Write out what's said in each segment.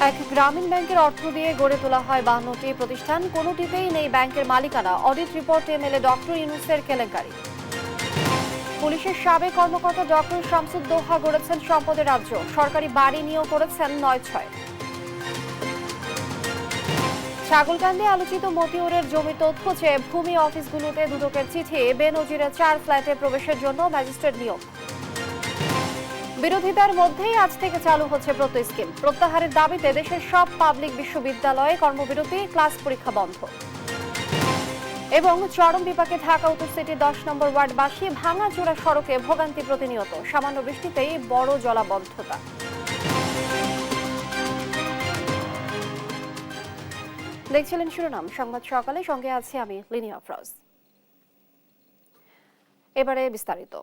এক গ্রামীণ ব্যাংকের অর্থ দিয়ে গড়ে তোলা হয় 52টি প্রতিষ্ঠান, কোনোটিতেই নেই ব্যাংকের মালিকানা। অডিট রিপোর্টে মেলে ডক্টর ইউনূসের কেলেঙ্কারি। পুলিশের সাবেক কর্মকর্তা ডক্টর শামসুদ্দোহা গড়েছেন সম্পদের রাজ্য, সরকারি বাড়ি নিয়েও করেছেন ৯/৬। ছাগলকান্দে আলোচিত মতিউরের জমির তথ্য চেয়ে ভূমি অফিসগুলোতে দুদকের চিঠি। বেনজিরে 4 ফ্ল্যাটে প্রবেশের জন্য ম্যাজিস্ট্রেট নিয়োগ। বিরোধিতার মধ্যেই আজ থেকে চালু হচ্ছে প্রত্যয় স্কিম। প্রত্যাহারের দাবিতে দেশের সব পাবলিক বিশ্ববিদ্যালয়ে কর্মবিরতি, ক্লাস পরীক্ষা বন্ধ। এবং চরম বিপাকে ঢাকা উত্তর সিটি 10 নম্বর ওয়ার্ডবাসী, ভাঙাচোরা সড়কে ভোগান্তি প্রতিনিয়ত, সামান্য বৃষ্টিতেই বড় জলাবদ্ধতা। দেখছিলেন শিরোনাম সংবাদ সকালে, সঙ্গে আছি আমি লিনিয়া আফরোজ। এবারে বিস্তারিত।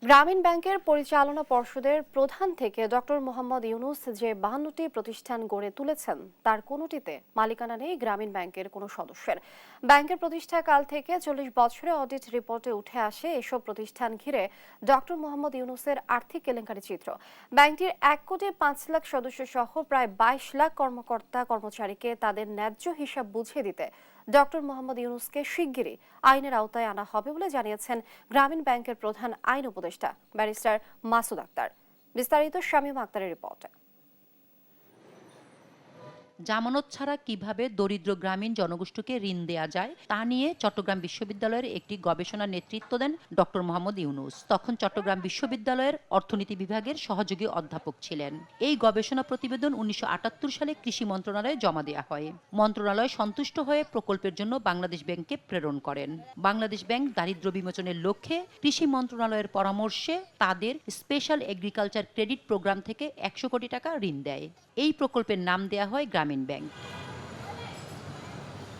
গ্রামীণ ব্যাংকের পরিচালনা পর্ষদের প্রধান থেকে ডক্টর মোহাম্মদ ইউনূস যে 52টি প্রতিষ্ঠান গড়ে তুলেছেন, তার কোনোটিতে মালিকানা নেই গ্রামীণ ব্যাংকের কোনো সদস্যের। ব্যাংকের প্রতিষ্ঠাকাল থেকে 40 বছরে অডিট রিপোর্টে উঠে আসে এসব প্রতিষ্ঠান ঘিরে ডক্টর মোহাম্মদ ইউনূসের আর্থিক কেলেঙ্কারি চিত্র। ব্যাংকটির 1,05,00,000 সদস্য সহ প্রায় 22 লাখ কর্মকর্তা কর্মচারীকে তাদের ন্যায্য হিসাব বুঝিয়ে দিতে ডক্টর মোহাম্মদ ইউনূসকে শিগগিরই আইনের আওতায় আনা হবে বলে জানিয়েছেন গ্রামীণ ব্যাংকের প্রধান আইন উপদেষ্টা ব্যারিস্টার মাসুদ আক্তার। বিস্তারিত শামীম আক্তারের রিপোর্টে। জামানত ছাড়া কিভাবে দরিদ্র গ্রামীণ জনগোষ্ঠীকে ঋণ দেয়া যায় তা নিয়ে চট্টগ্রাম বিশ্ববিদ্যালয়ের একটি গবেষণার নেতৃত্ব দেন ডক্টর মোহাম্মদ ইউনূস। তখন চট্টগ্রাম বিশ্ববিদ্যালয়ের অর্থনীতি বিভাগের সহযোগী অধ্যাপক ছিলেন। এই গবেষণা প্রতিবেদন 1978 সালে কৃষি মন্ত্রণালয়ে জমা দেওয়া হয়। মন্ত্রণালয় সন্তুষ্ট হয়ে প্রকল্পের জন্য বাংলাদেশ ব্যাংককে প্রেরণ করেন। বাংলাদেশ ব্যাংক দারিদ্র্য বিমোচনের লক্ষ্যে কৃষি মন্ত্রণালয়ের পরামর্শে তাদের স্পেশাল এগ্রিকালচার ক্রেডিট প্রোগ্রাম থেকে 100 কোটি টাকা ঋণ দেয়। এই প্রকল্পের নাম দেয়া হয় গ্রামীণ ব্যাংক।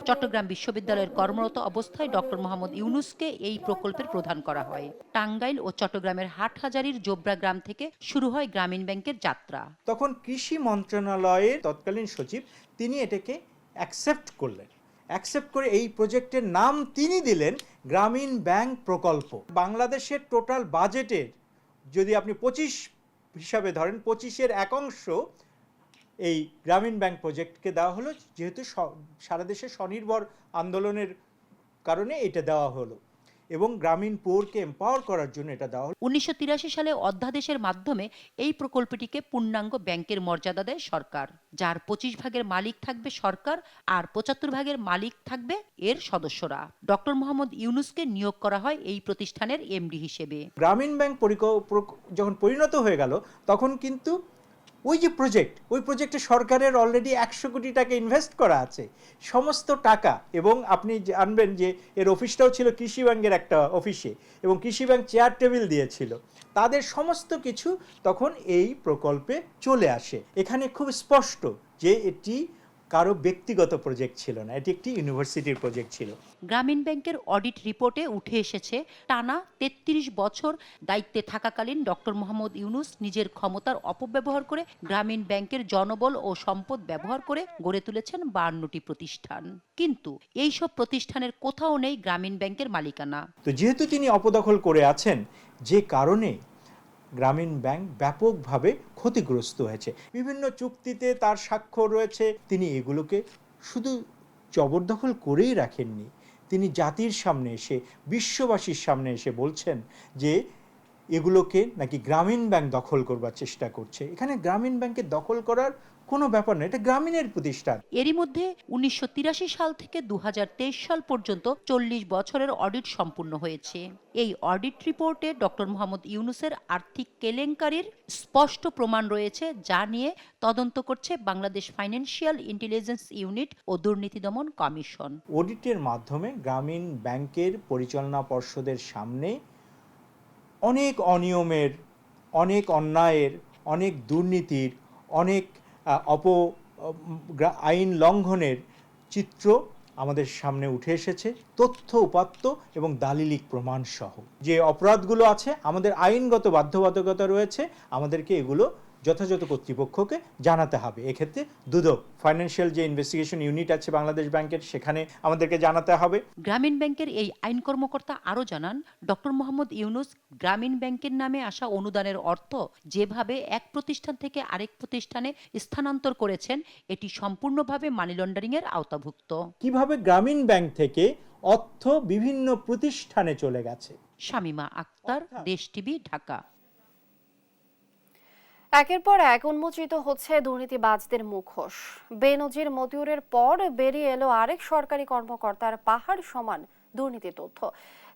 চট্টগ্রাম বিশ্ববিদ্যালয়ের কর্মরত অবস্থায় ডক্টর মোহাম্মদ ইউনূসকে এই প্রকল্পের প্রধান করা হয়। টাঙ্গাইল ও চট্টগ্রামের হাটহাজারীর জোবরা গ্রাম থেকে শুরু হয় গ্রামীণ ব্যাংকের যাত্রা। তখন কৃষি মন্ত্রণালয়ের তৎকালীন সচিব তিনি এটাকে অ্যাকসেপ্ট করলেন। অ্যাকসেপ্ট করে এই প্রজেক্টের নাম তিনি দিলেন গ্রামীণ ব্যাংক প্রকল্প। বাংলাদেশের টোটাল বাজেটের যদি আপনি 25 হিসাবে ধরেন, 25-এর 1/11 এই গ্রামীণ ব্যাংক প্রজেক্টকে দেওয়া হলো, যেহেতু সারা দেশে স্বনির্ভর আন্দোলনের কারণে এটা দেওয়া হলো এবং গ্রামীণ পুরকে এম্পাওয়ার করার জন্য এটা দেওয়া হলো। 1983 সালে অধ্যাদেশের মাধ্যমে এই প্রকল্পটিকে পূর্ণাঙ্গ ব্যাংকের মর্যাদা দেয় সরকার, যার 25 ভাগের মালিক থাকবে সরকার আর 75 ভাগের মালিক থাকবে এর সদস্যরা। ডক্টর মোহাম্মদ ইউনূসকে নিয়োগ করা হয় এই প্রতিষ্ঠানের এমডি হিসেবে। গ্রামীণ ব্যাংক যখন পরিণত হয়ে গেল, তখন কিন্তু ওই যে ওই প্রজেক্টে সরকারের অলরেডি 100 কোটি টাকা ইনভেস্ট করা আছে। সমস্ত টাকা, এবং আপনি জানবেন যে এর অফিসটাও ছিল কৃষি ব্যাংকের একটা অফিসে, এবং কৃষি ব্যাংক চেয়ার টেবিল দিয়েছিল। তাদের সমস্ত কিছু তখন এই প্রকল্পে চলে আসে। এখানে খুব স্পষ্ট যে এটি কারো ব্যক্তিগত প্রজেক্ট ছিল না, এটি একটি ইউনিভার্সিটির প্রজেক্ট ছিল। গ্রামীণ ব্যাংকের অডিট রিপোর্টে উঠে এসেছে টানা 33 বছর দায়িত্বে থাকাকালীন ডক্টর মোহাম্মদ ইউনূস নিজের ক্ষমতার অপব্যবহার করে গ্রামীণ ব্যাংকের জনবল ও সম্পদ ব্যবহার করে গড়ে তুলেছেন 52টি প্রতিষ্ঠান। কিন্তু এই সব প্রতিষ্ঠানের কোথাও নেই গ্রামীণ ব্যাংকের মালিকানা। তো যেহেতু তিনি অপদখল করে আছেন, যে কারণে গ্রামীণ ব্যাংক ব্যাপকভাবে ক্ষতিগ্রস্ত হয়েছে। বিভিন্ন চুক্তিতে তার স্বাক্ষর রয়েছে। তিনি এগুলোকে শুধু জবরদখল করেই রাখেননি, তিনি জাতির সামনে এসে, বিশ্ববাসীর সামনে এসে বলছেন যে এগুলোকে নাকি গ্রামীণ ব্যাংক দখল করবার চেষ্টা করছে। এখানে গ্রামীণ ব্যাংকের দখল করার কোনো ব্যাপার না, এটা গ্রামীণের প্রতিষ্ঠান। এরই মধ্যে 1983 সাল থেকে 2023 সাল পর্যন্ত 40 বছরের অডিট সম্পূর্ণ হয়েছে। এই অডিট রিপোর্টে ডক্টর মোহাম্মদ ইউনূসের আর্থিক কেলেঙ্কারির স্পষ্ট প্রমাণ রয়েছে, যা নিয়ে তদন্ত করছে বাংলাদেশ ফাইন্যান্সিয়াল ইন্টেলিজেন্স ইউনিট ও দুর্নীতি দমন কমিশন। অডিটের মাধ্যমে গ্রামীণ ব্যাংকের পরিচালনা পর্ষদের সামনে অনেক অনিয়মের, অনেক অন্যায়ের, অনেক দুর্নীতির, অনেক আইন লঙ্ঘনের চিত্র আমাদের সামনে উঠে এসেছে, তথ্য উপাত্ত এবং দালিলিক প্রমাণ সহ। যে অপরাধগুলো আছে, আমাদের আইনগত বাধ্যবাধকতা রয়েছে আমাদেরকে এগুলো যথাযথ কর্তৃপক্ষকে জানাতে হবে। এক্ষেত্রে দুদক ফাইন্যান্সিয়াল যে ইনভেস্টিগেশন ইউনিট আছে বাংলাদেশ ব্যাংকের, সেখানে আমাদেরকে জানাতে হবে। গ্রামীণ ব্যাংকের এই আইন কর্মকর্তা আরও জানান, ডক্টর মোহাম্মদ ইউনূস গ্রামীণ ব্যাংকের নামে আসা অনুদানের অর্থ যেভাবে এক প্রতিষ্ঠান থেকে আরেক প্রতিষ্ঠানে স্থানান্তর করেছেন, এটি সম্পূর্ণভাবে মানি লন্ডারিং এর আওতাভুক্ত। কিভাবে গ্রামীণ ব্যাংক থেকে অর্থ বিভিন্ন প্রতিষ্ঠানে চলে গেছে। শামীমা আক্তার, দেশ টিভি, ঢাকা। একের পর এক উন্মোচিত হচ্ছে দুর্নীতিবাজদের মুখোশ। বেনজির মতিউরের পর বেরিয়ে এলো আরেক সরকারি কর্মকর্তার পাহাড় সমান দুর্নীতি তথ্য।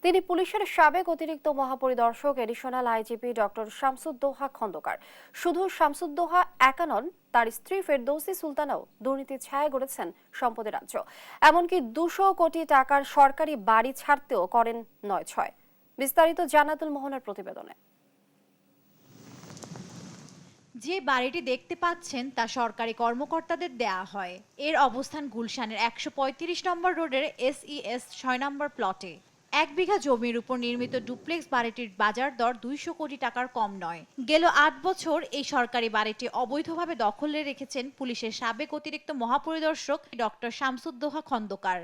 তিনি পুলিশের সাবেক অতিরিক্ত মহাপরিদর্শক additional IGP doctor Shamsuddoha Khandakar. শুধু শামসুদ্দোহা একা নন, তার স্ত্রী ফেরদৌসী সুলতানাও দুর্নীতির ছায়া গড়েছেন সম্পদের রাজ্য। এমনকি 200 কোটি টাকার সরকারি বাড়ি ছাড়তেও করেন 9-6। বিস্তারিত জান্নাতুল মোহনার প্রতিবেদনে। যে বাড়িটি দেখতে পাচ্ছেন তা সরকারি কর্মকর্তাদের দেয়া হয়। এর অবস্থান গুলশানের 135 নম্বর রোডের SES 6 নম্বর প্লটে। 1 বিঘা জমির উপর নির্মিত ডুপ্লেক্স বাড়িটির বাজার দর 200 কোটি টাকার কম নয়। গেল 8 বছর এই সরকারি বাড়িটি অবৈধভাবে দখলে রেখেছেন পুলিশের সাবেক অতিরিক্ত মহাপরিদর্শক ডক্টর শামসুদ্দোহা খন্দকার।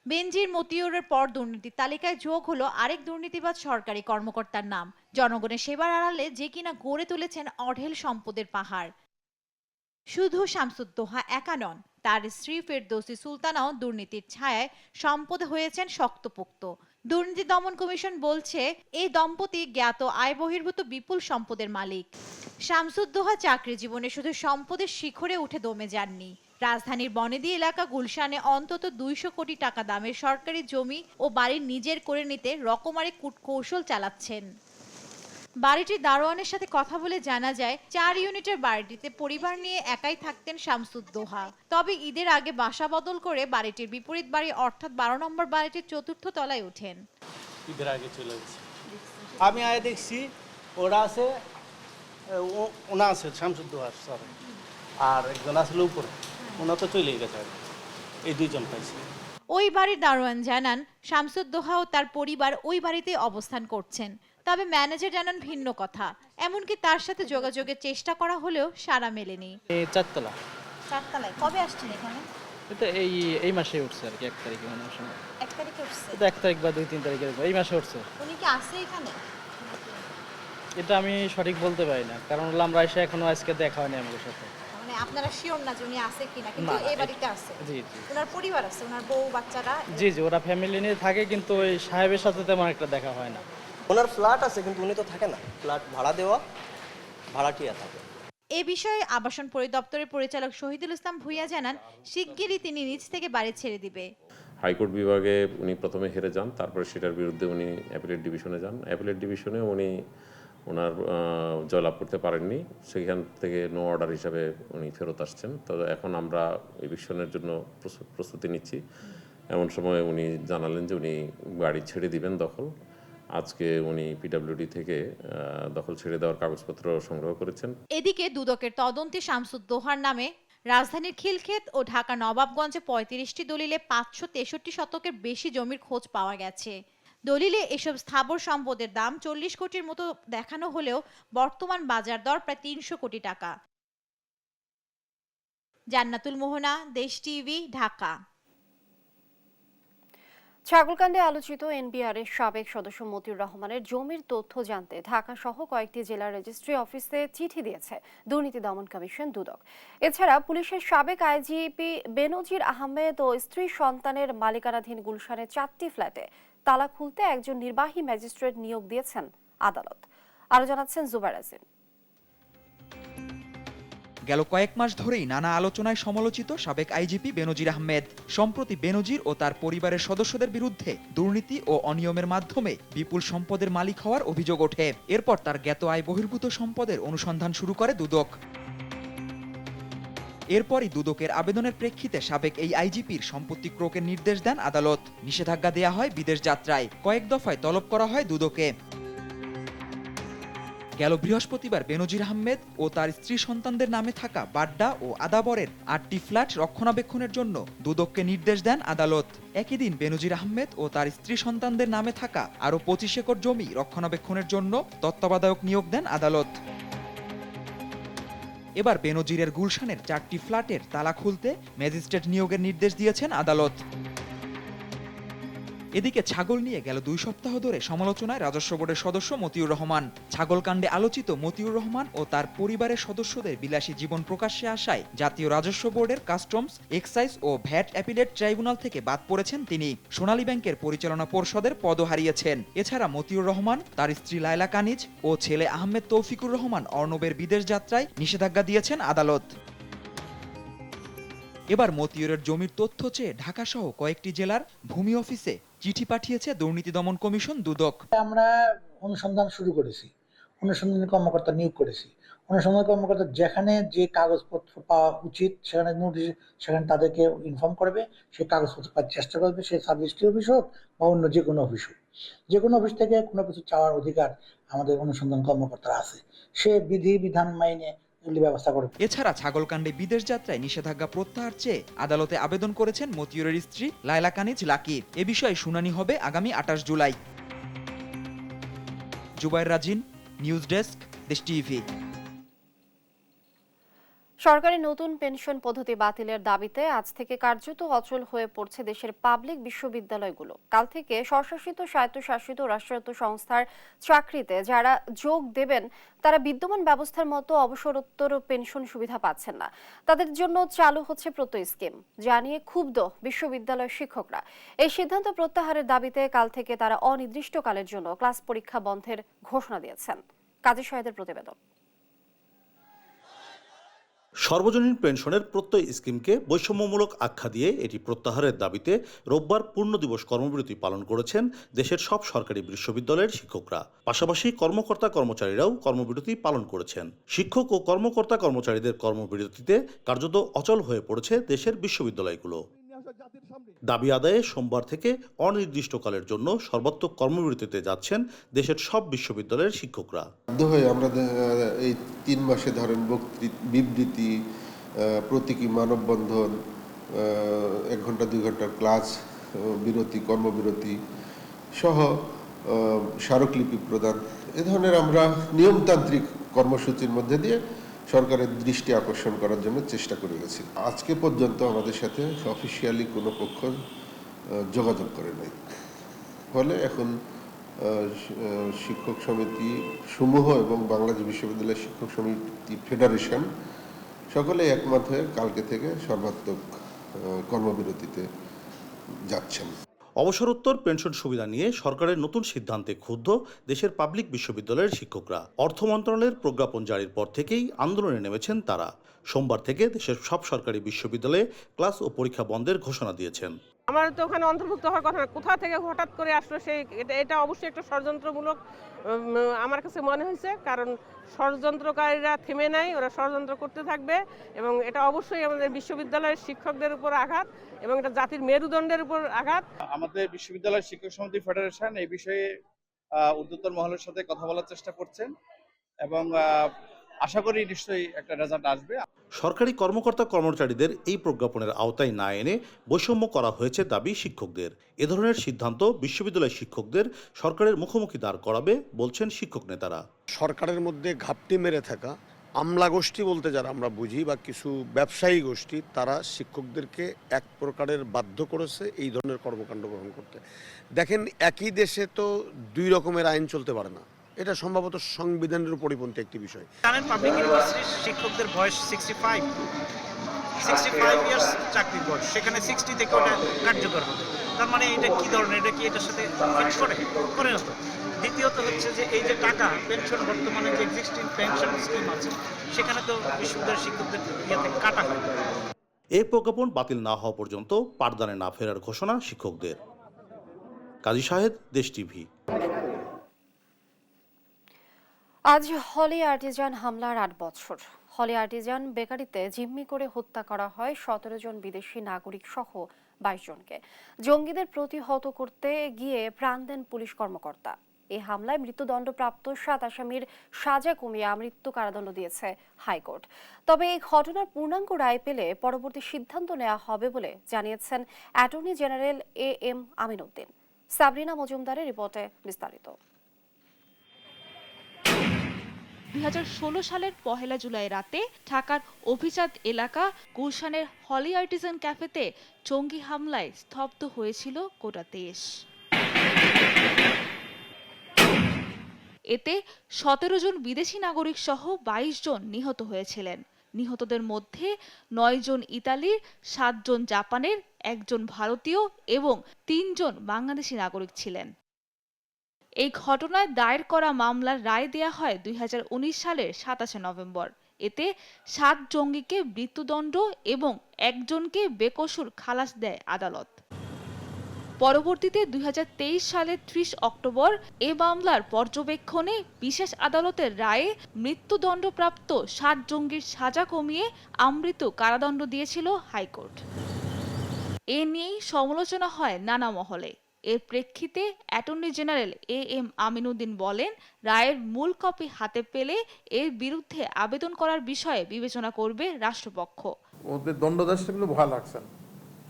বেনজির মতিউরের পর দুর্নীতির তালিকায় যোগ হলো আরেক দুর্নীতিবাজ সরকারি কর্মকর্তার নাম। জনগণের সেবার আড়ালে যে কিনা গড়ে তুলেছেন অঢেল সম্পদের পাহাড়। শুধু শামসুদ্দোহা একা নন, তার স্ত্রী ফেরদৌসী সুলতানাও দুর্নীতির ছায়ায় সম্পদ হয়েছেন শক্তপোক্ত। দুর্নীতি দমন কমিশন বলছে, এই দম্পতি জ্ঞাত আয় বহির্ভূত বিপুল সম্পদের মালিক। শামসুদ্দোহা চাকরি জীবনে শুধু সম্পদের শিখরে উঠে দমে যাননি। রাজধানীর বনেদি এলাকা গুলশানে অন্তত 200 কোটি টাকা দামের সরকারি জমি ও বাড়ি নিজের করে নিতে রকমারি কূটকৌশল চালাচ্ছেন। বাড়িটির দারোয়ানের সাথে কথা বলে জানা যায়, 4 ইউনিটের বাড়িটিতে পরিবার নিয়ে একাই থাকতেন শামসুদ্দোহা। তবে ঈদের আগে বাসা বদল করে বাড়িটির বিপরীত বাড়ি অর্থাৎ 12 নম্বর বাড়িটির 4র্থ তলায় ওঠেন। ঈদের আগে চলে গেছে। আমি আয় দেখছি ওরা আছে, ওনা আছে শামসুদ্দোহা স্যার, আর একজন আসলে উপরে, ওনা তো চলেই গেছে। এই দুইজন পাইছে। ওই বাড়ির দারোয়ান জানান, শামসুদ্দোহা ও তার পরিবার ওই বাড়িতে অবস্থান করছেন। তবে ম্যানেজার জানান ভিন্ন কথা। এমনকি তার সাথে যোগাযোগের চেষ্টা করা হলেও সাড়া মেলেনি। চারতলা। চারতলায় কবে আসছেন এখানে? এটা এই মাসে উঠছে আর কি, 1 তারিখে মনে হয়। 1 তারিখে উঠছে। এটা 1 তারিখ বা 2-3 তারিখে এই মাসে উঠছে। উনি কি আছে এখানে? এটা আমি সঠিক বলতে পারি না, কারণ আমরা এসে এখনো আজকে দেখা হয়নি আমাদের সাথে। মানে আপনারা শিওর না যে উনি আছে কিনা, কিন্তু এই বাড়িতে আছে। জি জি। ওনার পরিবার আছে, ওনার বউ বাচ্চারা। জি জি, ওরা ফ্যামিলি নিয়ে থাকে, কিন্তু ওই সাহেবের সাথে তেমন একটা দেখা হয় না। ওনার ফ্ল্যাট আছে কিন্তু উনি তো থাকে না, ফ্ল্যাট ভাড়া দেওয়া, ভাড়াটিয়া থাকে। এ বিষয়ে আবাসন পরিদপ্তরের পরিচালক শহীদুল ইসলাম ভূঁইয়া জানান, শিগগিরই তিনি নিজ থেকে বাড়ি ছেড়ে দিবে। হাইকোর্ট বিভাগে উনি প্রথমে হেরে যান, তারপরে সেটার বিরুদ্ধে উনি অ্যাপিলেট ডিভিশনে যান। অ্যাপিলেট ডিভিশনে উনি ওনার জয়লাভ করতে পারেননি, সেখান থেকে নো অর্ডার হিসাবে উনি ফেরত আসছেন। তো এখন আমরা এভিকশনের জন্য প্রস্তুতি নিচ্ছি। এমন সময় উনি জানালেন যে উনি বাড়ি ছেড়ে দিবেন দখল। আজকে উনি পিডব্লিউডি থেকে দখল ছেড়ে দেওয়ার কাগজপত্র সংগ্রহ করেছেন। এদিকে দুদকের তদন্তে শামসুদ্দোহার নামে রাজধানীর খিলক্ষেত ও ঢাকা নবাবগঞ্জে 35টি দলিলে 563 শতকের বেশি জমির খোঁজ পাওয়া গেছে। দলিলে এসব স্থাবর সম্পদের দাম 40 কোটির মতো দেখানো হলেও বর্তমান বাজার দর প্রায় 300 কোটি টাকা। জান্নাতুল মোহনা, দেশ টিভি, ঢাকা। ছাগলকাণ্ডে আলোচিত এনবিআরের সাবেক সদস্য মতিউর রহমানের জমির তথ্য জানতে ঢাকা সহ কয়েকটি জেলার রেজিস্ট্রি অফিসে চিঠি দিয়েছে দুর্নীতি দমন কমিশন দুদক। এছাড়া পুলিশের সাবেক আইজিপি বেনজির আহমেদ ও স্ত্রী সন্তানের মালিকানাধীন গুলশানের 4টি ফ্ল্যাটে তালা খুলতে একজন নির্বাহী ম্যাজিস্ট্রেট নিয়োগ দিয়েছেন আদালত। আরো জানাচ্ছেন জুবাইর আজিম। গেল কয়েক মাস ধরেই নানা আলোচনায় সমালোচিত সাবেক আইজিপি বেনজির আহমেদ। সম্প্রতি বেনজির ও তার পরিবারের সদস্যদের বিরুদ্ধে দুর্নীতি ও অনিয়মের মাধ্যমে বিপুল সম্পদের মালিক হওয়ার অভিযোগ ওঠে। এরপর তার জ্ঞাত আয় বহির্ভূত সম্পদের অনুসন্ধান শুরু করে দুদক। এরপরই দুদকের আবেদনের প্রেক্ষিতে সাবেক এই আইজিপির সম্পত্তি ক্রোকের নির্দেশ দেন আদালত। নিষেধাজ্ঞা দেয়া হয় বিদেশ যাত্রায়। কয়েক দফায় তলব করা হয় দুদকে। গেল বৃহস্পতিবার বেনজির আহমেদ ও তার স্ত্রী সন্তানদের নামে থাকা বাড্ডা ও আদাবরের 8টি ফ্ল্যাট রক্ষণাবেক্ষণের জন্য দুদককে নির্দেশ দেন আদালত। একই দিন বেনজির আহমেদ ও তার স্ত্রী সন্তানদের নামে থাকা আরও 25 একর জমি রক্ষণাবেক্ষণের জন্য তত্ত্বাবধায়ক নিয়োগ দেন আদালত। এবার বেনজিরের গুলশানের 4টি ফ্ল্যাটের তালা খুলতে ম্যাজিস্ট্রেট নিয়োগের নির্দেশ দিয়েছেন আদালত। এদিকে ছাগল নিয়ে গেল 2 সপ্তাহ ধরে সমালোচনায় রাজস্ব বোর্ডের সদস্য মতিউর রহমান। ছাগল কাণ্ডে আলোচিত মতিউর রহমান ও তার পরিবারের সদস্যদের বিলাসী জীবন প্রকাশ্যে আসায় জাতীয় রাজস্ব বোর্ডের কাস্টমস, এক্সাইজ ও ভ্যাট অ্যাপিলেট ট্রাইব্যুনাল থেকে বাদ পড়েছেন তিনি। সোনালী ব্যাংকের পরিচালনা পর্ষদের পদও হারিয়েছেন। এছাড়া মতিউর রহমান, তার স্ত্রী লায়লা কানিজ ও ছেলে আহমেদ তৌফিকুর রহমান অর্ণবের বিদেশ যাত্রায় নিষেধাজ্ঞা দিয়েছেন আদালত। এবার মতিউরের জমির তথ্য চেয়ে ঢাকাসহ কয়েকটি জেলার ভূমি অফিসে চিঠি পাঠিয়েছে দুর্নীতি দমন কমিশন দুদক। আমরা অনুসন্ধান শুরু করেছি, অনুসন্ধানী কর্মকর্তা নিয়োগ করেছি। অনুসন্ধান কর্মকর্তা যেখানে যে কাগজপত্র পাওয়া উচিত সেখানে নোটিশ, সেখানে তাদেরকে ইনফর্ম করবে, সেই কাগজপত্র পাওয়ার চেষ্টা করবে, সে সাব রেজিস্ট্রি অফিস হোক বা অন্য যে কোনো অফিস হোক। যে কোনো অফিস থেকে কোনো কিছু চাওয়ার অধিকার আমাদের অনুসন্ধান কর্মকর্তার আছে, সে বিধি বিধান মাইনে ব্যবস্থা করবে। এছাড়া ছাগলকাণ্ডে বিদেশ যাত্রায় নিষেধাজ্ঞা প্রত্যাহার চেয়ে আদালতে আবেদন করেছেন মতিউরের স্ত্রী লায়লা কানিজ লাকি। এ বিষয়ে শুনানি হবে আগামী 28 জুলাই। জুবাইর রাজিন, নিউজ ডেস্ক, দেশ টিভি। সরকারি নতুন পেনশন পদ্ধতি বাতিলের দাবিতে আজ থেকে কার্যত অচল হয়ে পড়ছে দেশের পাবলিক বিশ্ববিদ্যালয়গুলো। কাল থেকে স্বশাসিত, স্বায়ত্তশাসিত রাষ্ট্রায়ত্ত সংস্থার চাকরিতে যারা যোগ দেবেন তারা বিদ্যমান ব্যবস্থার মতো অবসরোত্তর পেনশন সুবিধা পাচ্ছেন না। তাদের জন্য চালু হচ্ছে প্রত্যয় স্কিম, যা নিয়ে ক্ষুব্ধ বিশ্ববিদ্যালয়ের শিক্ষকরা। এই সিদ্ধান্ত প্রত্যাহারের দাবিতে কাল থেকে তারা অনির্দিষ্টকালের জন্য ক্লাস পরীক্ষা বন্ধের ঘোষণা দিয়েছেন। কাজী শাহেদের প্রতিবেদন। সর্বজনীন পেনশনের প্রত্যয় স্কিমকে বৈষম্যমূলক আখ্যা দিয়ে এটি প্রত্যাহারের দাবিতে রোববার পূর্ণ দিবস কর্মবিরতি পালন করেছেন দেশের সব সরকারি বিশ্ববিদ্যালয়ের শিক্ষকরা। পাশাপাশি কর্মকর্তা কর্মচারীরাও কর্মবিরতি পালন করেছেন। শিক্ষক ও কর্মকর্তা কর্মচারীদের কর্মবিরতিতে কার্যত অচল হয়ে পড়েছে দেশের বিশ্ববিদ্যালয়গুলো। দাবি আদায়ে সোমবার থেকে অনির্দিষ্টকালের জন্য সর্বাত্মক কর্মবিরতিতে যাচ্ছেন দেশের সব বিশ্ববিদ্যালয়ের শিক্ষকরা। বাধ্য হয়ে আমরা এই 3 মাসে ধরেন বিবৃতি, প্রতীকী মানববন্ধন, 1 ঘন্টা 2 ঘন্টার ক্লাস বিরতি, কর্মবিরতি সহ স্মারকলিপি প্রদান, এ ধরনের আমরা নিয়মতান্ত্রিক কর্মসূচির মধ্যে দিয়ে সরকারের দৃষ্টি আকর্ষণ করার জন্য চেষ্টা করে গেছি। আজকে পর্যন্ত আমাদের সাথে অফিসিয়ালি কোনো পক্ষ যোগাযোগ করে নাই। ফলে এখন শিক্ষক সমিতি সমূহ এবং বাংলাদেশ বিশ্ববিদ্যালয় শিক্ষক সমিতি ফেডারেশন সকলে একমত হয়ে কালকে থেকে সর্বাত্মক কর্মবিরতিতে যাচ্ছেন। অবসরোত্তর পেনশন সুবিধা নিয়ে সরকারের নতুন সিদ্ধান্তে ক্ষুব্ধ দেশের পাবলিক বিশ্ববিদ্যালয়ের শিক্ষকরা। অর্থ মন্ত্রণালয়ের প্রজ্ঞাপন জারির পর থেকেই আন্দোলনে নেমেছেন তারা। সোমবার থেকে দেশের সব সরকারি বিশ্ববিদ্যালয়ে ক্লাস ও পরীক্ষা বন্ধের ঘোষণা দিয়েছেন। আমার তো ওখানে অন্তর্ভুক্ত হওয়ার কথা না, কোথা থেকে হঠাৎ করে আসলো এটা অবশ্যই একটা ষড়যন্ত্রমূলক আমার কাছে মনে হয়েছে। কারণ ষড়যন্ত্রকারীরা থেমে নাই, ওরা ষড়যন্ত্র করতে থাকবে এবং এটা অবশ্যই আমাদের বিশ্ববিদ্যালয়ের শিক্ষকদের উপর আঘাত এবং এটা জাতির মেরুদণ্ডের উপর আঘাত। আমাদের বিশ্ববিদ্যালয় শিক্ষক সমিতি ফেডারেশন এই বিষয়ে ঊর্ধ্বতন মহলের সাথে কথা বলার চেষ্টা করছেন এবং আশা করি নিশ্চয়ই একটা রেজাল্ট আসবে। সরকারি কর্মকর্তা কর্মচারীদের এই প্রজ্ঞাপনের আওতায় না এনে বৈষম্য করা হয়েছে দাবি শিক্ষকদের। এ ধরনের সিদ্ধান্ত বিশ্ববিদ্যালয় শিক্ষকদের সরকারের মুখোমুখি দাঁড় করাবে বলছেন শিক্ষক নেতারা। সরকারের মধ্যে ঘাপটি মেরে থাকা আমলা গোষ্ঠী বলতে যারা আমরা বুঝি বা কিছু ব্যবসায়ী গোষ্ঠী, তারা শিক্ষকদেরকে এক প্রকারের বাধ্য করেছে এই ধরনের কর্মকাণ্ড গ্রহণ করতে। দেখেন, একই দেশে তো 2 রকমের আইন চলতে পারে না। এটা সম্ভবত সংবিধানের পরিপন্থী একটি বিষয়। জানেন, পাবলিক ইউনিভার্সিটির শিক্ষকদের বয়স 65 ইয়ার্স চাকরির বয়স, সেখানে 60 থেকে ওটা কার্যকর হবে। তার মানে এটা কি ধরনের, এটা কি এটার সাথে করে না তো। দ্বিতীয়ত হচ্ছে যে এই যে টাকা পেনশন, বর্তমানে যে এক্সিস্টিং পেনশন স্কিম আছে সেখানে তো বিশ্ববিদ্যালয়ের শিক্ষকদের ইয়ে থেকে কাটা হয়। এই প্রজ্ঞাপন বাতিল না হওয়া পর্যন্ত পাঠদানে না ফেরার ঘোষণা শিক্ষকদের। কাজী শাহেদ, দেশ টিভি। আজ হলি আর্টিজান হামলার 8 বছর। হলি আর্টিজান বেকারিতে জিম্মি করে হত্যা করা হয় 17 জন বিদেশি নাগরিক সহ 22 জনকে। জঙ্গিদের প্রতিহত করতে গিয়ে প্রাণ দেন পুলিশ কর্মকর্তা। এই হামলায় মৃত্যুদণ্ডপ্রাপ্ত 7 আসামির সাজা কমিয়ে মৃত্যু কারাদণ্ড দিয়েছে হাইকোর্ট। তবে এই ঘটনার পূর্ণাঙ্গ রায় পেলে পরবর্তী সিদ্ধান্ত নেওয়া হবে বলে জানিয়েছেন attorney general AM Amin Uddin. Sabrina মজুমদারের রিপোর্টে বিস্তারিত। 2016 সালের 1 জুলাই রাতে ঢাকার অভিজাত এলাকা গুলশানের হলি আর্টিজান ক্যাফেতে জঙ্গি হামলায় স্তব্ধ হয়েছিল গোটা দেশ। এতে 17 জন বিদেশি নাগরিক সহ 22 জন নিহত হয়েছিলেন। নিহতদের মধ্যে 9 জন ইতালির, 7 জন জাপানের, 1 জন ভারতীয় এবং 3 জন বাংলাদেশি নাগরিক ছিলেন। এই ঘটনায় দায়ের করা মামলার রায় দেয়া হয় 2019 সালের 27 নভেম্বর। এতে 7 জঙ্গিকে মৃত্যুদণ্ড এবং 1 জনকে বেকসুর খালাস দেয় আদালত। পরবর্তীতে 2023 সালের 30 অক্টোবর এ মামলার পর্যবেক্ষণে বিশেষ আদালতের রায়ে মৃত্যুদণ্ডপ্রাপ্ত 7 জঙ্গির সাজা কমিয়ে আমৃত্যু কারাদণ্ড দিয়েছিল হাইকোর্ট। এ নিয়েই সমালোচনা হয় নানা মহলে। এর প্রেক্ষিতে অ্যাটর্নি জেনারেল AM আমিনুদ্দিন বলেন, রায়ের মূল কপি হাতে পেলে এর বিরুদ্ধে আবেদন করার বিষয়ে বিবেচনা করবে রাষ্ট্রপক্ষ। ওদের দণ্ডদাসটা কিন্তু ভয় লাগছেন,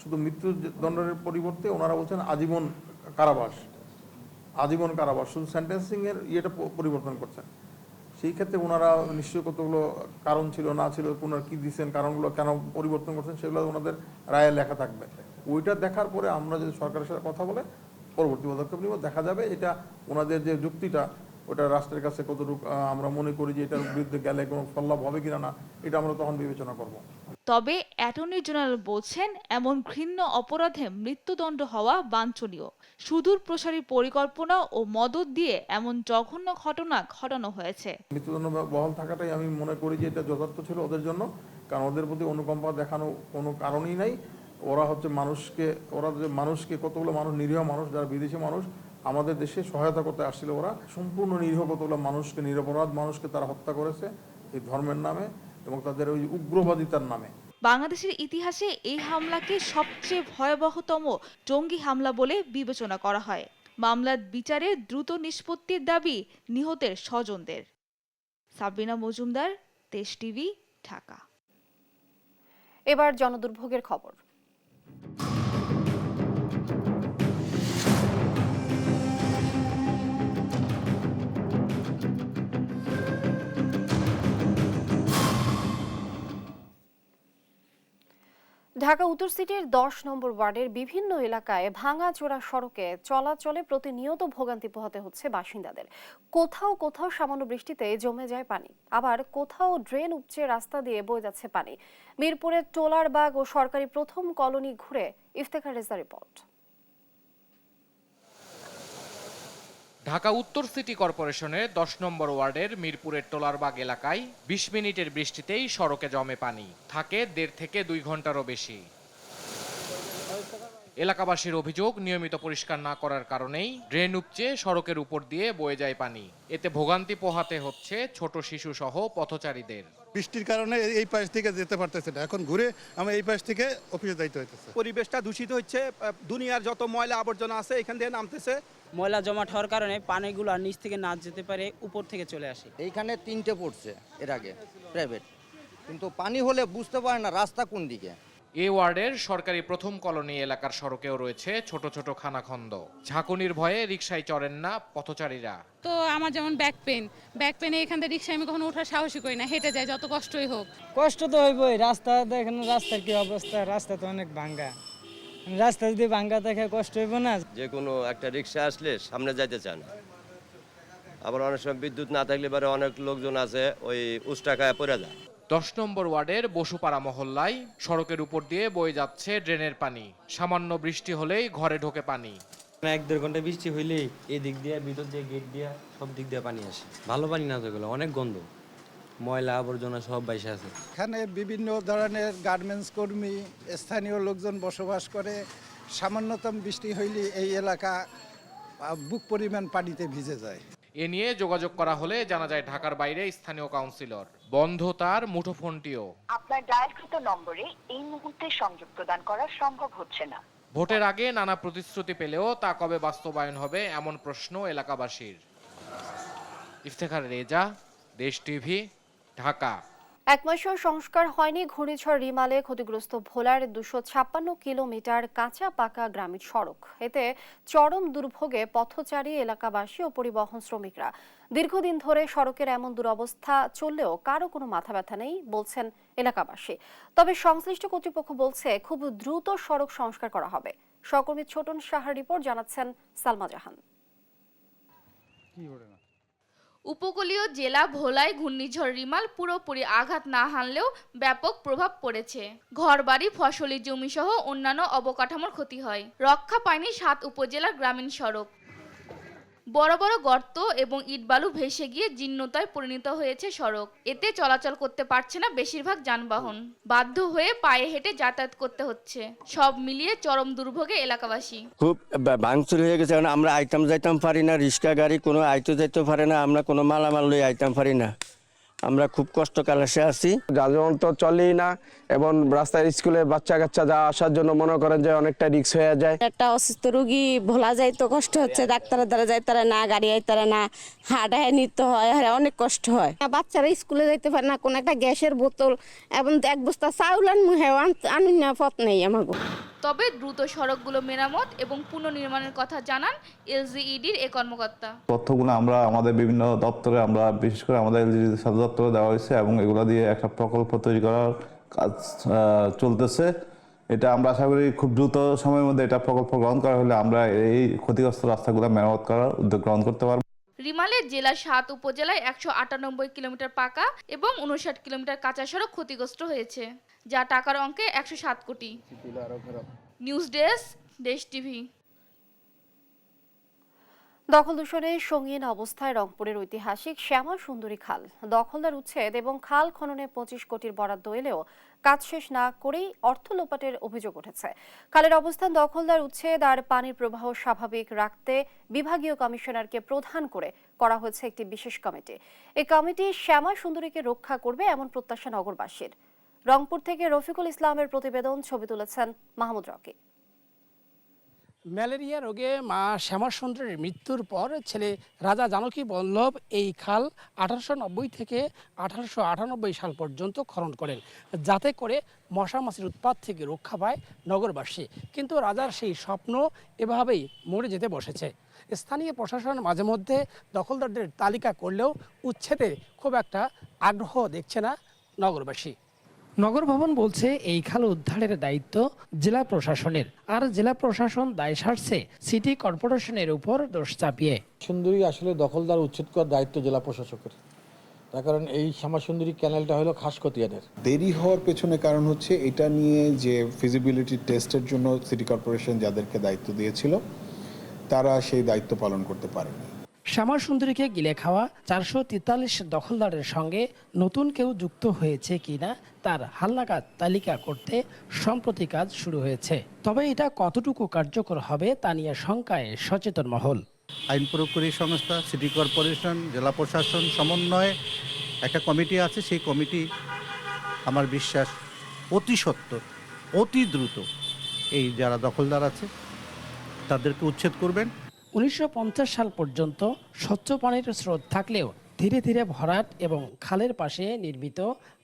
শুধু মৃত্যুদণ্ডের পরিবর্তে ওনারা বলছেন আজীবন কারাবাস, শুধু সেন্টেন্সিং এর ইয়েটা পরিবর্তন করছেন। সেই ক্ষেত্রে ওনারা নিশ্চয়ই কতগুলো কারণ ছিল না ছিল, ওনারা কি দিচ্ছেন, কারণগুলো কেন পরিবর্তন করছেন, সেগুলো ওনাদের রায়ে লেখা থাকবে। ওইটা দেখার পরে আমরা যদি সরকারের সাথে কথা বলে পরবর্তী পদক্ষেপ নিব, দেখা যাবে এটা ওনাদের যে যুক্তিটা ওটা রাষ্ট্রের কাছে কতটুকু আমরা মনে করি যে এটার বিরুদ্ধে গেলে কোনো ফললাভ হবে কিনা না, এটা আমরা তখন বিবেচনা করব। তবে অ্যাটর্নি জেনারেল বলছেন, এমন ঘৃণ্য অপরাধে মৃত্যুদণ্ড হওয়া বাঞ্ছনীয়। সুদূর প্রসারী পরিকল্পনা ও মদত দিয়ে এমন জঘন্য ঘটনা ঘটানো হয়েছে। মৃত্যুদণ্ড বহাল থাকাটাই আমি মনে করি যে এটা যথার্থ ছিল ওদের জন্য, কারণ ওদের প্রতি অনুকম্পা দেখানো কোনো কারণই নাই। ওরা হচ্ছে মানুষকে কতগুলো মানুষ, নিরীহ মানুষ যারা বিদেশি মানুষ আমাদের দেশে সহায়তা করতে আসছিল, ওরা সম্পূর্ণ নিরীহ কতগুলো মানুষকে, নিরপরাধ মানুষকে তারা হত্যা করেছে এই ধর্মের নামে এবং তাদের ওই উগ্রবাদিতার নামে। বাংলাদেশের ইতিহাসে এই হামলাকে সবচেয়ে ভয়াবহতম জঙ্গি হামলা বলে বিবেচনা করা হয়। মামলার বিচারের দ্রুত নিষ্পত্তির দাবি নিহতের স্বজনদের। সাবিনা মজুমদার, দেশ টিভি, ঢাকা। এবার জনদুর্ভোগের খবর। ঢাকা উত্তর সিটির 10 নম্বর ওয়ার্ডের বিভিন্ন এলাকায় ভাঙাচোরা সড়কে চলাচলে প্রতিনিয়ত ভোগান্তি পোহাতে হচ্ছে বাসিন্দাদের। কোথাও কোথাও সামান্য বৃষ্টিতে জমে যায় পানি, আবার কোথাও ড্রেন উপচে রাস্তা দিয়ে বয়ে যাচ্ছে পানি। মিরপুরের টোলারবাগ ও সরকারি প্রথম কলোনি ঘুরে ইফতেখার রেজার রিপোর্ট। ঢাকা উত্তর সিটি কর্পোরেশনের 10 নম্বর ওয়ার্ডের মিরপুরের টোলারবাগ এলাকায় 20 মিনিটের বৃষ্টিতেই সড়কে জমে পানি, থাকে 1.5 থেকে 2 ঘন্টারও বেশি। এলাকাবাসীর অভিযোগ, নিয়মিত পরিষ্কার না করার কারণেই ড্রেন উপচে সড়কের উপর দিয়ে বয়ে যায় পানি। এতে ভোগান্তি পোহাতে হচ্ছে ছোট শিশু সহ পথচারীদের। বৃষ্টির কারণে এই পাশ থেকে যেতে পারতেছে না, এখন ঘুরে আমরা এই পাশ থেকে অফিসে যাইতে হইতেছে। পরিবেশটা দূষিত হচ্ছে, দুনিয়ার যত ময়লা আবর্জনা আছে এখান থেকে নামতেছে। ময়লা জমাট হওয়ার কারণে পানিগুলো নিচ থেকে না যেতে পারে, উপর থেকে চলে আসে। এইখানে 3টে পড়ছে এর আগে প্রাইভেট, কিন্তু পানি হলে বুঝতে পারে না রাস্তা কোন দিকে। এ ওয়ার্ডের সরকারি প্রথম কলোনি এলাকার সড়কেও রয়েছে ছোট ছোট খানাখন্দ। ঝাঁকুনির ভয়ে রিকশায় চড়েন না পথচারীরা। তো আমার যেমন ব্যাক পেনে এখান থেকে রিকশায় আমি কখনো ওঠার সাহসই করি না, হেঁটে যাই যত কষ্টই হোক। কষ্ট তো হইবই, রাস্তা দেখেন রাস্তার কি অবস্থা, রাস্তা তো অনেক ভাঙ্গা, রাস্তা যদি ভাঙ্গা থাকে কষ্ট হইব না। যে কোনো একটা রিকশা আসলে সামনে যাইতে চান, আবার অনেক সময় বিদ্যুৎ না থাকলে পরে অনেক লোকজন আছে ওই উষ্টা খায় পড়ে যায়। 10 নম্বর ওয়ার্ডের বসুপাড়া মহল্লায় সড়কের উপর দিয়ে বয়ে যাচ্ছে ড্রেনের পানি। সামান্য বৃষ্টি হলেই ঘরে ঢোকে পানি। 1-1.5 ঘন্টা বৃষ্টি হইলেই এই দিক দিয়ে, ভিতর দিয়ে, গেট দিয়ে, সব দিক দিয়ে পানি আসে। ভালো পানি না, যেগুলো অনেক গন্ধ, ময়লা আবর্জনা সব বাইসে আছে। এখানে বিভিন্ন ধরনের গার্মেন্টস কর্মী, স্থানীয় লোকজন বসবাস করে। সামান্যতম বৃষ্টি হইলে এই এলাকা বুক পরিমাণ পানিতে ভিজে যায়। এ নিয়ে যোগাযোগ করা হলে জানা যায় ঢাকার বাইরে স্থানীয় কাউন্সিলর। বন্ধ তার মুঠোফোনটিও। আপনার ডায়ালকৃত নম্বরে এই মুহূর্তে সংযোগ প্রদান করা সম্ভব হচ্ছে না। ভোটের আগে নানা প্রতিশ্রুতি পেলেও তা কবে বাস্তবায়ন হবে এমন প্রশ্ন এলাকাবাসীর। ইফতেখার রেজা, দেশ টিভি, ঢাকা। এক মাসেও সংস্কার হয়নি ঘূর্ণিঝড় রিমালে ক্ষতিগ্রস্ত ভোলার 256 কিলোমিটার কাঁচা পাকা গ্রামীণ সড়ক। এতে চরম দুর্ভোগে পথচারী, এলাকাবাসী ও পরিবহন শ্রমিকরা। দীর্ঘদিন ধরে সড়কের এমন দুরবস্থা চললেও কারো কোনো মাথা ব্যথা নেই বলছেন এলাকাবাসী। তবে সংশ্লিষ্ট কর্তৃপক্ষ বলছে খুব দ্রুত সড়ক সংস্কার করা হবে। সহকর্মী ছোটন সাহার রিপোর্ট, জানাচ্ছেন সালমা জাহান। উপকূলীয় জেলা ভোলায় ঘূর্ণিঝড় রিমাল পুরোপুরি আঘাত না হানলেও ব্যাপক প্রভাব পড়েছে। ঘরবাড়ি, ফসলি জমি সহ অন্যান্য অবকাঠামোর ক্ষতি হয়। রক্ষা পায়নি 7 উপজেলার গ্রামীণ সড়ক। বড় বড় গর্ত এবং ইটবালু ভেসে গিয়ে জীর্ণতায় পরিণত হয়েছে সড়ক। এতে চলাচল করতে পারছে না বেশিরভাগ যানবাহন। বাধ্য হয়ে পায়ে হেঁটে যাতায়াত করতে হচ্ছে। সব মিলিয়ে চরম দুর্ভোগে এলাকাবাসী। খুব ভাঙচুর হয়ে গেছে, আমরা আইতাম যাইতাম পারি না, রিক্সা গাড়ি কোনো আইতে যাইতে পারে না, আমরা কোনো মালামাল লই আইতাম পারি না। আমরা খুব কষ্ট কালাসে আছি। যানবাহন তো চলেই না এবং রাস্তায় স্কুলে বাচ্চা কাচ্চা যা আসার জন্য মনে করেন যে অনেকটা রিস্ক হয়ে যায়। একটা অসুস্থ রোগী ভোলা যায় তো কষ্ট হচ্ছে, ডাক্তারের দ্বারা যাইতারে না, গাড়ি আইতারে না, হাঁটায় নিতে হয়, অনেক কষ্ট হয়। বাচ্চারা স্কুলে যাইতে পারে না, কোন একটা গ্যাসের বোতল এবং 1 বস্তা চাউল আনুন না পথ নেই আমাকে। তবে দ্রুত সড়কগুলো মেরামত এবং পুনর্নির্মাণের কথা জানান এলজিইডির এ কর্মকর্তা। তথ্যগুলো আমরা আমাদের বিভিন্ন দপ্তরে, আমরা বিশেষ করে আমাদের এলজিইডি সদর দপ্তরে দেওয়া হয়েছে এবং এগুলো দিয়ে একটা প্রকল্প তৈরি করার কাজ চলতেছে। এটা আমরা আশা করি খুব দ্রুত সময়ের মধ্যে এটা প্রকল্প গ্রহণ করা হলে আমরা এই ক্ষতিগ্রস্ত রাস্তাগুলো মেরামত করার উদ্যোগ গ্রহণ করতে পারব। রিমালে জেলার 7 উপজেলায় 198 কিলোমিটার পাকা এবং 59 কিলোমিটার কাঁচা সড়ক ক্ষতিগ্রস্ত হয়েছে, যা টাকার অঙ্কে 107 কোটি। নিউজ ডেস্ক, দেশ টিভি। দখল দূষণে সঙ্গীন অবস্থায় রংপুরের ঐতিহাসিক শ্যামা সুন্দরী খাল। দখলদার উচ্ছেদ এবং খাল খননে 25 কোটির বরাদ্দ এলেও কাজ শেষ না করেই অর্থ লোপাটের অভিযোগ উঠেছে। খালের অবস্থান, দখলদার উচ্ছেদ আর পানির প্রবাহ স্বাভাবিক রাখতে বিভাগীয় কমিশনারকে প্রধান করে করা হয়েছে একটি বিশেষ কমিটি। এই কমিটি শ্যামা সুন্দরীকে রক্ষা করবে এমন প্রত্যাশা নগরবাসীর। রংপুর থেকে রফিকুল ইসলামের প্রতিবেদন, ছবি তুলেছেন মাহমুদ রকি। ম্যালেরিয়া রোগে মা শ্যামা সুন্দরীর মৃত্যুর পর ছেলে রাজা জানকী বল্লভ এই খাল 1890 থেকে 1898 সাল পর্যন্ত খনন করেন, যাতে করে মশা মাছির উৎপাত থেকে রক্ষা পায় নগরবাসী। কিন্তু রাজার সেই স্বপ্ন এভাবেই মরে যেতে বসেছে। স্থানীয় প্রশাসন মাঝে মধ্যে দখলদারদের তালিকা করলেও উচ্ছেদে খুব একটা আগ্রহ দেখছে না নগরবাসী। নগর ভবন বলছে এই খাল উদ্ধারের দায়িত্ব জেলা প্রশাসনের, আর জেলা প্রশাসন দায় সারছে সিটি কর্পোরেশনের উপর দোষ চাপিয়ে। সুন্দরী আসলে দখলদার উচ্ছেদ করার দায়িত্ব জেলা প্রশাসকের, তার কারণ এই শ্যামা সুন্দরী ক্যানেলটা হলো খাসকতিয়ানের। দেরি হওয়ার পেছনে কারণ হচ্ছে এটা নিয়ে যে ফিজিবিলিটি টেস্টের জন্য সিটি কর্পোরেশন যাদেরকে দায়িত্ব দিয়েছিল তারা সেই দায়িত্ব পালন করতে পারেনি। শ্যামা সুন্দরীকে গিলে খাওয়া 443 দখলদারের সঙ্গে নতুন কেউ যুক্ত হয়েছে কিনা তার হালনাগাদ তালিকা করতে সম্প্রতি কাজ শুরু হয়েছে। তবে এটা কতটুকু কার্যকর হবে তা নিয়ে শঙ্কায় সচেতন মহল। আইন প্রয়োগকারী সংস্থা, সিটি কর্পোরেশন, জেলা প্রশাসন সমন্বয়ে একটা কমিটি আছে। সেই কমিটি আমার বিশ্বাস অতি সত্বর, অতি দ্রুত এই যারা দখলদার আছে তাদেরকে উচ্ছেদ করবেন। 1950 সাল পর্যন্ত স্বচ্ছ পানির স্রোত থাকলেও ধীরে ধীরে ভরাট এবং খালের পাশে নির্মিত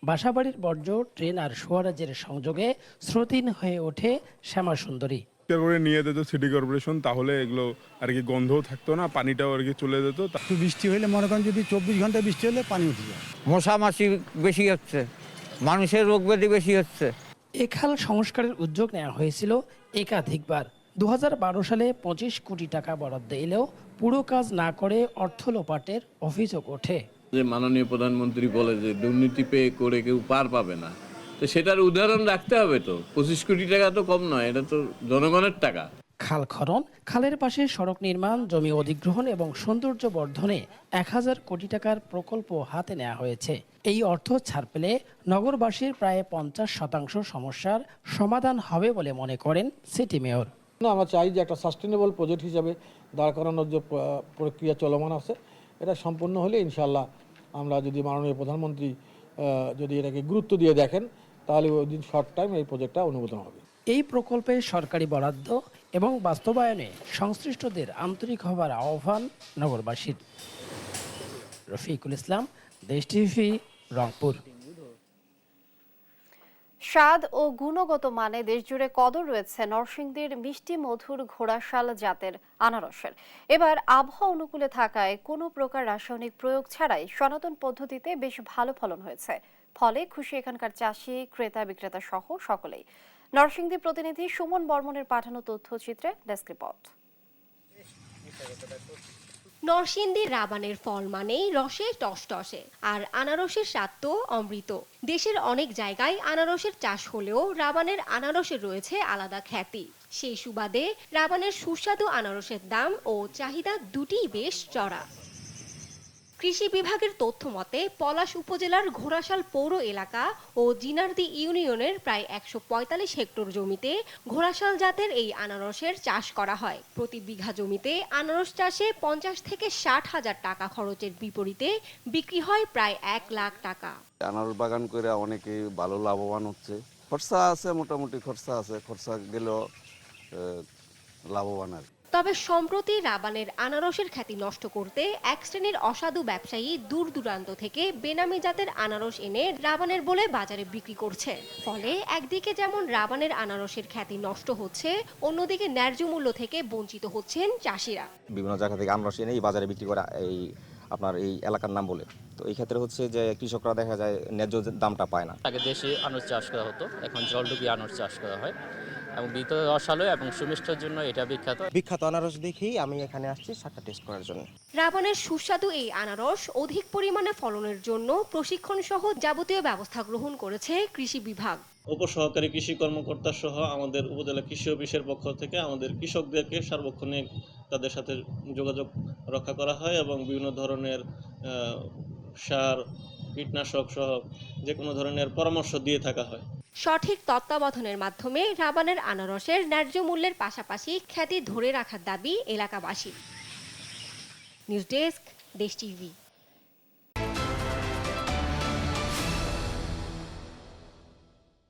বাসাবাড়ির বর্জ্য, ট্রেন আর সুয়ারাজের সংযোগে স্রোতহীন হয়ে ওঠে শ্যামা সুন্দরী। করে নিয়ে যেত সিটি কর্পোরেশন, তাহলে এগুলো আর কি গন্ধও থাকতো না, পানিটাও আর কি চলে যেত। বৃষ্টি হলে মনে করেন যদি 24 ঘন্টা বৃষ্টি হলে পানি উঠে যায়। মশা মাছি বেশি হচ্ছে, মানুষের রোগ ব্যাধি বেশি হচ্ছে। এ খাল সংস্কারের উদ্যোগ নেওয়া হয়েছিল একাধিকবার। 2012 সালে 25 কোটি টাকা বরাদ্দ এলেও পুরো কাজ না করে অর্থ লোপাটের অভিযোগ ওঠে। যে মাননীয় প্রধানমন্ত্রী বলে যে দুর্নীতি পেয়ে করে কেউ পার পাবে না, তো সেটার উদাহরণ রাখতে হবে। তো 25 কোটি টাকা তো কম নয়, এটা তো জনগণের টাকা। খাল খনন, খালের পাশে সড়ক নির্মাণ, জমি অধিগ্রহণ এবং সৌন্দর্য বর্ধনে 1000 কোটি টাকার প্রকল্প হাতে নেওয়া হয়েছে। এই অর্থ ছাড় পেলে নগরবাসীর প্রায় 50% সমস্যার সমাধান হবে বলে মনে করেন সিটি মেয়র। আমরা চাই যে একটা সাস্টেনেবল প্রজেক্ট হিসাবে দাঁড় করানোর যে প্রক্রিয়া চলমান আছে, এটা সম্পূর্ণ হলে ইনশাল্লাহ আমরা যদি মাননীয় প্রধানমন্ত্রী যদি এটাকে গুরুত্ব দিয়ে দেখেন, তাহলে ওই দিন শর্ট টাইম এই প্রজেক্টটা অনুমোদন হবে। এই প্রকল্পে সরকারি বরাদ্দ এবং বাস্তবায়নে সংশ্লিষ্টদের আন্তরিক হবার আহ্বান নগরবাসীর। রফিকুল ইসলাম, দেশ টিভি, রংপুর। স্বাদ ও গুণগত মানে দেশজুড়ে কদর রয়েছে নরসিংদীর মিষ্টি মধুর ঘোড়াশাল জাতের আনারসের। এবার আবহাওয়া অনুকূলে থাকায় কোনো প্রকার রাসায়নিক প্রয়োগ ছাড়াই সনাতন পদ্ধতিতে বেশ ভালো ফলন হয়েছে। ফলে খুশি এখানকার চাষি, ক্রেতা, বিক্রেতা সহ সকলেই। নরসিংদী প্রতিনিধি সুমন বর্মনের পাঠানো তথ্যচিত্রে ডেস্ক রিপোর্ট। নরসিংদীর রাবানের ফল মানেই রসে টসটসে, আর আনারসের স্বাদ তো অমৃত। দেশের অনেক জায়গায় আনারসের চাষ হলেও রাবানের আনারসের রয়েছে আলাদা খ্যাতি। সেই সুবাদে রাবানের সুস্বাদু আনারসের দাম ও চাহিদা দুটিই বেশ চড়া। কৃষি বিভাগের তথ্য মতে পলাশ উপজেলার ঘোড়াশাল পৌর এলাকা ও জিনারদি ইউনিয়নের প্রায় ১৪৫ হেক্টর জমিতে ঘোড়াশাল জাতের এই আনারসের চাষ করা হয়। প্রতি বিঘা জমিতে আনারস চাষে ৫০ থেকে ৬০ হাজার টাকা খরচের বিপরীতে বিক্রি হয় প্রায় ১ লাখ টাকা। আনারস বাগান করে অনেকে ভালো লাভবান হচ্ছে। খরচা আছে, মোটামুটি খরচা আছে, খরচা গেলেও লাভবান আর। তবে সম্প্রতি রাবানের আনারসের খ্যাতি নষ্ট করতে এক শ্রেণীর অসাধু ব্যবসায়ী দূর দূরান্ত থেকে বেনামি জাতের আনারস এনে রাবানের বলে বাজারে বিক্রি করছে। ফলে একদিকে যেমন রাবানের আনারসের খ্যাতি নষ্ট হচ্ছে, অন্যদিকে ন্যায্য মূল্য থেকে বঞ্চিত হচ্ছেন চাষিরা। বিভিন্ন জায়গা থেকে আনারস এনে এই বাজারে বিক্রি করা এই আপনার এই এলাকার নাম বলে, তো এই ক্ষেত্রে হচ্ছে যে কৃষকরা দেখা যায় ন্যায্য দামটা পায় না। আগে দেশে আনারস চাষ করা হতো, এখন জলডুবি আনারস চাষ করা হয় এবং ভিতরে রসালো এবং সুমিষ্টির জন্য এটা বিখ্যাত আনারস দেখেই আমি এখানে আসছি সাতটা টেস্ট করার জন্য। রাবানের সুস্বাদু এই আনারস অধিক পরিমাণে ফলনের জন্য প্রশিক্ষণ সহ যাবতীয় ব্যবস্থা গ্রহণ করেছে কৃষি বিভাগ। উপসহকারী কৃষি কর্মকর্তা সহ আমাদের উপজেলা কৃষি অফিসের পক্ষ থেকে আমাদের কৃষকদেরকে সার্বক্ষণিক তাদের সাথে যোগাযোগ রক্ষা করা হয় এবং বিভিন্ন ধরনের সার, কীটনাশক সহ যে কোনো ধরনের পরামর্শ দিয়ে থাকা হয়। সঠিক তত্ত্বাবধানের মাধ্যমে রাবানের আনারসের ন্যায্য মূল্যের পাশাপাশি খ্যাতি ধরে রাখার দাবি এলাকাবাসী। নিউজ ডেস্ক, দেশ টিভি।